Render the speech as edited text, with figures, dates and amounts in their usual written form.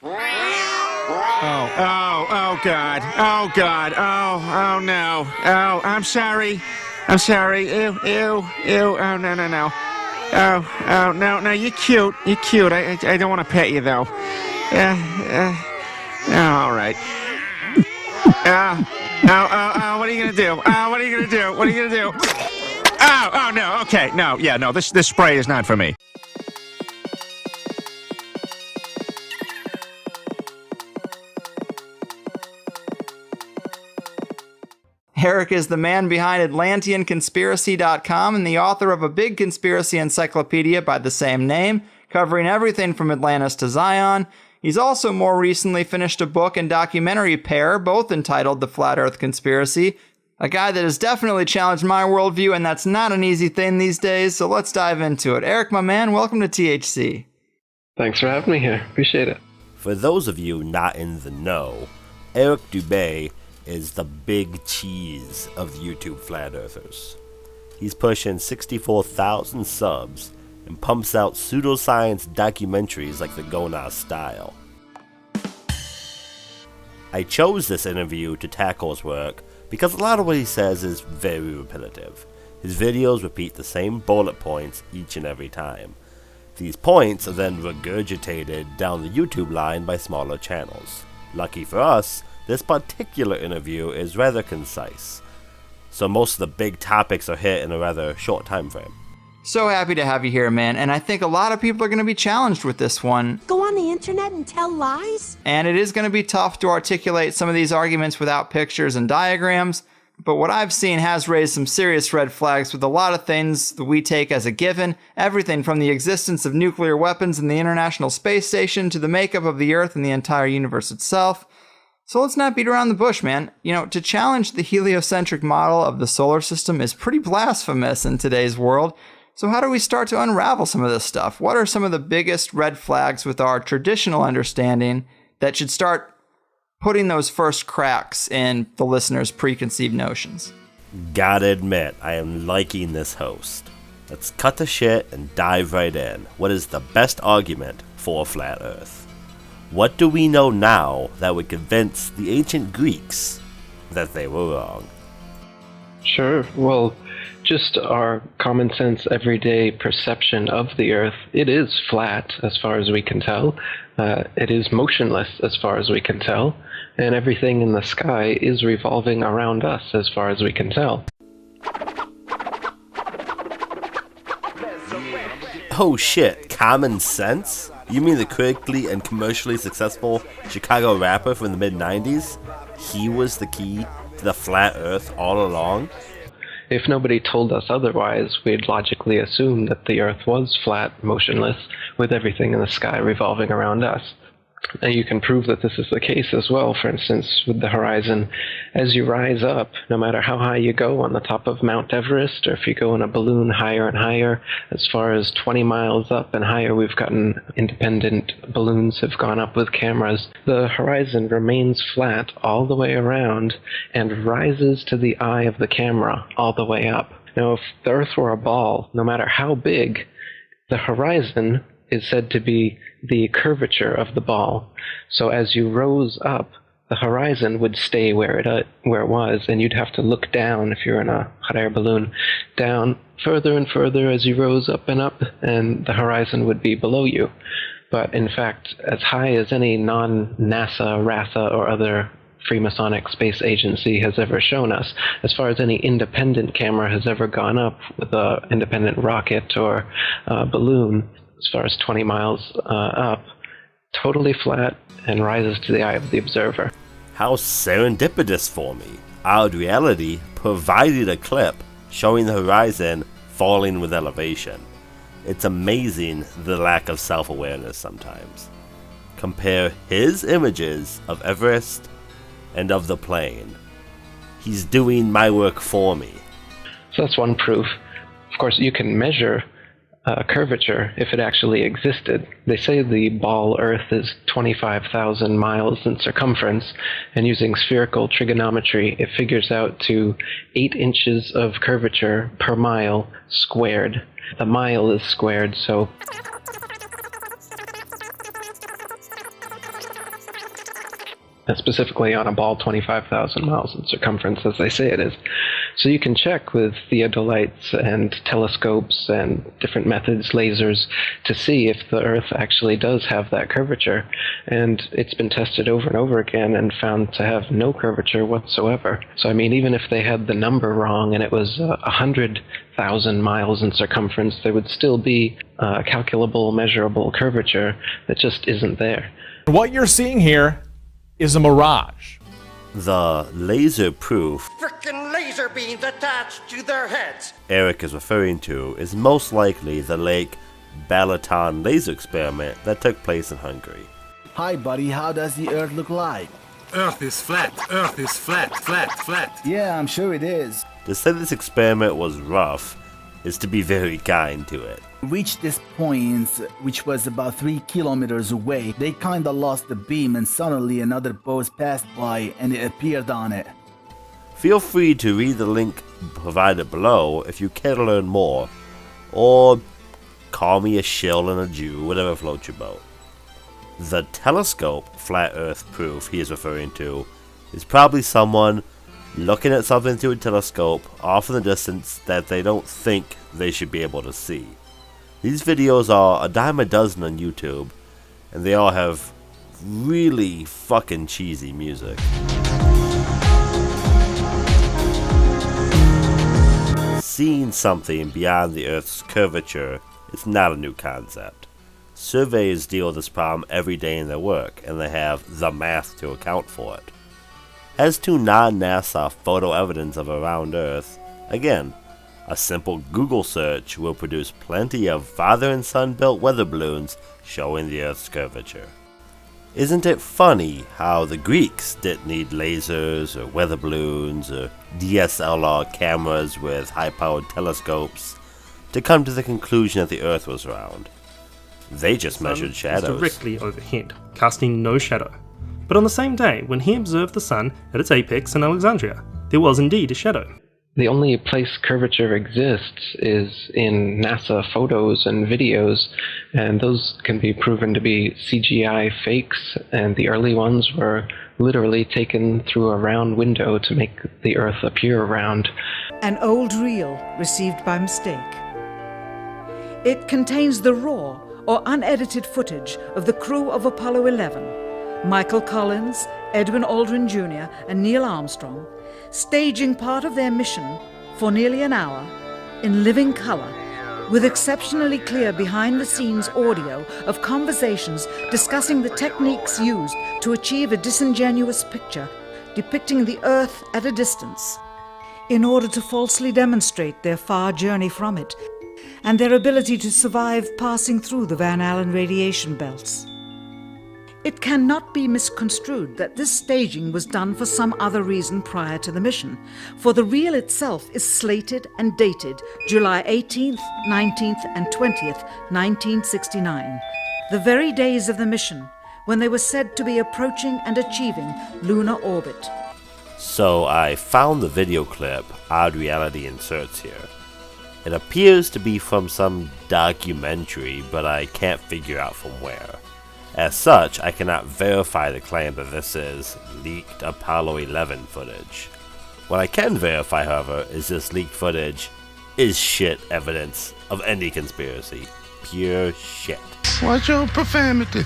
Oh, God. Oh, God. Oh, no. Oh, I'm sorry. I'm sorry. Ew. Oh, no. Oh, no, you're cute. You're cute. I don't want to pet you, though. All right. What are you gonna do? What are you gonna do? What are you gonna do? Oh, no, okay. No, this spray is not for me. Eric is the man behind AtlanteanConspiracy.com and the author of a big conspiracy encyclopedia by the same name, covering everything from Atlantis to Zion. He's also more recently finished a book and documentary pair, both entitled The Flat Earth Conspiracy, a guy that has definitely challenged my worldview, and that's not an easy thing these days, so let's dive into it. Eric, my man, welcome to THC. Thanks for having me here. Appreciate it. For those of you not in the know, Eric DUBAY is the big cheese of the YouTube Flat Earthers. He's pushing 64,000 subs and pumps out pseudoscience documentaries like the Gona style. I chose this interview to tackle his work because a lot of what he says is very repetitive. His videos repeat the same bullet points each and every time. These points are then regurgitated down the YouTube line by smaller channels. Lucky for us, this particular interview is rather concise, so most of the big topics are hit in a rather short time frame. So happy to have you here, man, and I think a lot of people are going to be challenged with this one. Go on the internet and tell lies? And it is going to be tough to articulate some of these arguments without pictures and diagrams, but what I've seen has raised some serious red flags with a lot of things that we take as a given, everything from the existence of nuclear weapons in the International Space Station to the makeup of the Earth and the entire universe itself. So let's not beat around the bush, man. To challenge the heliocentric model of the solar system is pretty blasphemous in today's world. So how do we start to unravel some of this stuff? What are some of the biggest red flags with our traditional understanding that should start putting those first cracks in the listener's preconceived notions? Gotta admit, I am liking this host. Let's cut the shit and dive right in. What is the best argument for a flat Earth? What do we know now that would convince the ancient Greeks that they were wrong? Sure. Well, just our common sense, everyday perception of the Earth, it is flat as far as we can tell. It is motionless as far as we can tell. And everything in the sky is revolving around us as far as we can tell. Oh shit, common sense? You mean the critically and commercially successful Chicago rapper from the mid-90s? He was the key to the flat Earth all along? If nobody told us otherwise, we'd logically assume that the Earth was flat, motionless, with everything in the sky revolving around us. And you can prove that this is the case as well, for instance, with the horizon. As you rise up, no matter how high you go on the top of Mount Everest, or if you go in a balloon higher and higher, as far as 20 miles up and higher, we've gotten independent balloons have gone up with cameras. The horizon remains flat all the way around and rises to the eye of the camera all the way up. Now, if the Earth were a ball, no matter how big, the horizon is said to be the curvature of the ball. So as you rose up, the horizon would stay where it was, and you'd have to look down if you're in a hot air balloon, down further and further as you rose up, and the horizon would be below you. But in fact, as high as any non-NASA, RASA, or other Freemasonic space agency has ever shown us, as far as any independent camera has ever gone up with an independent rocket or balloon, as far as 20 miles up, totally flat and rises to the eye of the observer. How serendipitous for me. Odd Reality provided a clip showing the horizon falling with elevation. It's amazing the lack of self-awareness sometimes. Compare his images of Everest and of the plane. He's doing my work for me. So that's one proof. Of course, you can measure curvature if it actually existed. They say the ball Earth is 25,000 miles in circumference, and using spherical trigonometry, it figures out to 8 inches of curvature per mile squared. The mile is squared, so specifically on a ball 25,000 miles in circumference, as they say it is. So you can check with theodolites and telescopes and different methods, lasers, to see if the Earth actually does have that curvature. And it's been tested over and over again and found to have no curvature whatsoever. So I mean, even if they had the number wrong and it was 100,000 miles in circumference, there would still be a calculable, measurable curvature that just isn't there. What you're seeing here is a mirage. The laser proof Frickin' laser beams attached to their heads. Eric is referring to is most likely the Lake Balaton laser experiment that took place in Hungary. Hi, buddy. How does the Earth look like? Earth is flat. Earth is flat, flat, flat. Yeah, I'm sure it is. To say this experiment was rough is to be very kind to it. Reached this point, which was about 3 kilometers away, they kinda lost the beam and suddenly another boat passed by and it appeared on it. Feel free to read the link provided below if you care to learn more, or call me a shill and a Jew, whatever floats your boat. The telescope flat earth proof he is referring to is probably someone looking at something through a telescope off in the distance that they don't think they should be able to see. These videos are a dime a dozen on YouTube, and they all have really fucking cheesy music. Seeing something beyond the Earth's curvature is not a new concept. Surveyors deal with this problem every day in their work, and they have the math to account for it. As to non-NASA photo evidence of a round Earth, again, a simple Google search will produce plenty of father and son built weather balloons showing the Earth's curvature. Isn't it funny how the Greeks didn't need lasers or weather balloons or DSLR cameras with high-powered telescopes to come to the conclusion that the Earth was round? They just measured shadows. Directly overhead, casting no shadow. But on the same day, when he observed the sun at its apex in Alexandria, there was indeed a shadow. The only place curvature exists is in NASA photos and videos, and those can be proven to be CGI fakes, and the early ones were literally taken through a round window to make the Earth appear round. An old reel received by mistake. It contains the raw or unedited footage of the crew of Apollo 11, Michael Collins, Edwin Aldrin Jr., and Neil Armstrong, staging part of their mission for nearly an hour in living color, with exceptionally clear behind-the-scenes audio of conversations discussing the techniques used to achieve a disingenuous picture depicting the Earth at a distance, in order to falsely demonstrate their far journey from it and their ability to survive passing through the Van Allen radiation belts. It cannot be misconstrued that this staging was done for some other reason prior to the mission, for the reel itself is slated and dated July 18th, 19th, and 20th, 1969, the very days of the mission when they were said to be approaching and achieving lunar orbit. So I found the video clip Odd Reality inserts here. It appears to be from some documentary, but I can't figure out from where. As such, I cannot verify the claim that this is leaked Apollo 11 footage. What I can verify, however, is this leaked footage is shit evidence of any conspiracy. Pure shit. Watch your profanity.